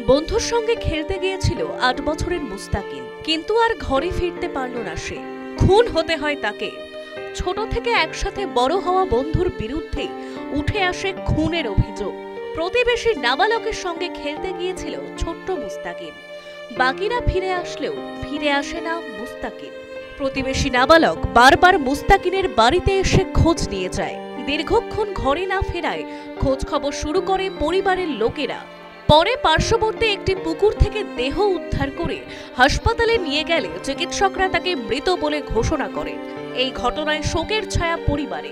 বন্ধুর সঙ্গে খেলতে গিয়েছিল ৮ বছরের মুস্তাকিন, কিন্তু আর ঘরে ফিরতে পারল না সে। খুন হতে হয় তাকে। ছোট থেকে একসাথে বড় হওয়া বন্ধুর বিরুদ্ধে উঠে আসে খুনের অভিযোগ। প্রতিবেশী নাবালকের সঙ্গে খেলতে গিয়েছিল ছোট্ট মুস্তাকিন। বাকিরা ফিরে আসলেও ফিরে আসে না মুস্তাকিন। প্রতিবেশী নাবালক বারবার মুস্তাকিনের বাড়িতে এসে খোঁজ নিয়ে যায়। দীর্ঘক্ষণ ঘরে না ফেরায় খোঁজ খবর শুরু করে পরিবারের লোকেরা। পরে পার্শ্ববর্তী একটি পুকুর থেকে দেহ উদ্ধার করে হাসপাতালে নিয়ে গেলে চিকিৎসকরা তাকে মৃত বলে ঘোষণা করে। এই ঘটনায় শোকের ছায়া পরিবারে।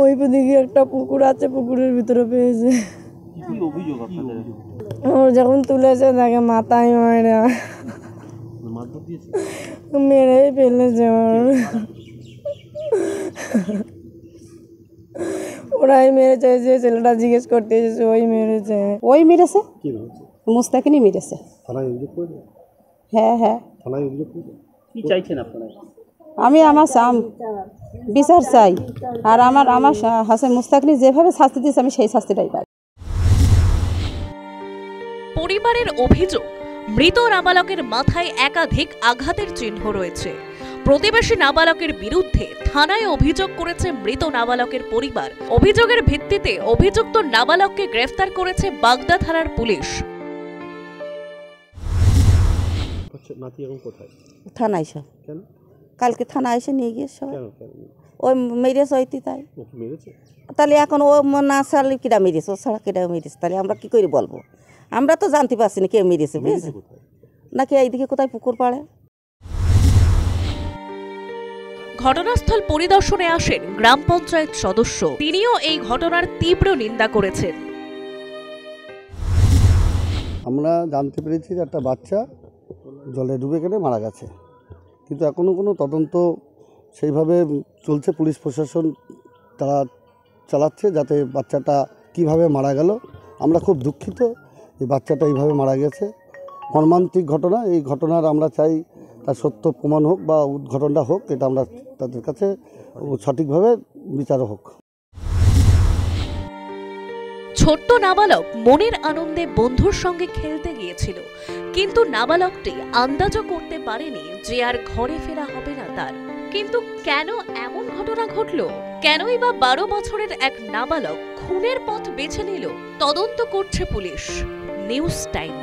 ওই দিকে একটা পুকুর আছে, পুকুরের ভিতরে পেয়েছে। ওর যখন তুলেছে তাকে মাথায় মেরে ফেলেছে। ওরাই মেরেছে, যে ছেলেটা জিজ্ঞেস করতে এসেছে ওই মেরেছে। ওই মেরেছে, মুস্তাকিনই মেরেছে। হ্যাঁ হ্যাঁ। কি চাইছেন আপনারা? আমি আমার বিচার চাই, আর আমার হাসান মুস্তাকিন যেভাবে শাস্তি দিয়েছে আমি সেই শাস্তিটাই পাই। পরিবারের অভিযোগ, মৃত নাবালকের মাথায় একাধিক আঘাতের চিহ্ন রয়েছে। প্রতিবেশী নাবালকের বিরুদ্ধে থানায় অভিযোগ করেছে মৃত নাবালকের পরিবার। অভিযোগের ভিত্তিতে অভিযুক্ত নাবালককে গ্রেফতার করেছে বাগদা থানার পুলিশ। থানায় সব কালকে থানায় এসে নিয়ে গিয়ে সব ওই মেরেছে, ওইটি তাই তাহলে এখন ও না সারলে কিরা মেরেছে, ও ছাড়া কিরা মেরেছে, তাহলে আমরা কি করে বলবো? আমরা তো জানতে পারছি না কে মেরেছে, বুঝেছে নাকি এইদিকে কোথায় পুকুর পাড়ে। ঘটনাস্থল পরিদর্শনে আসেন গ্রাম পঞ্চায়েত সদস্য। তিনিও এই ঘটনার তীব্র নিন্দা করেছেন। আমরা জানতে পেরেছি যে একটা বাচ্চা জলে ডুবে কেটে মারা গেছে, কিন্তু এখনও কোনো তদন্ত সেইভাবে চলছে। পুলিশ প্রশাসন তারা চালাচ্ছে যাতে বাচ্চাটা কিভাবে মারা গেল। আমরা খুব দুঃখিত এই বাচ্চাটা এইভাবে মারা গেছে। মর্মান্তিক ঘটনা। এই ঘটনার আমরা চাই তার সত্য প্রমাণ হোক বা উদ্ঘটনটা হোক, এটা আমরা তাদের কাছে সঠিকভাবে বিচার হোক। ছোট্ট নাবালক মনের আনন্দে বন্ধুর সঙ্গে খেলতে গিয়েছিল, কিন্তু নাবালকটি আন্দাজও করতে পারেনি যে আর ঘরে ফেরা হবে না তার। কিন্তু কেন এমন ঘটনা ঘটল? কেনই বা 12 বছরের এক নাবালক খুনের পথ বেছে নিল? তদন্ত করছে পুলিশ। News time.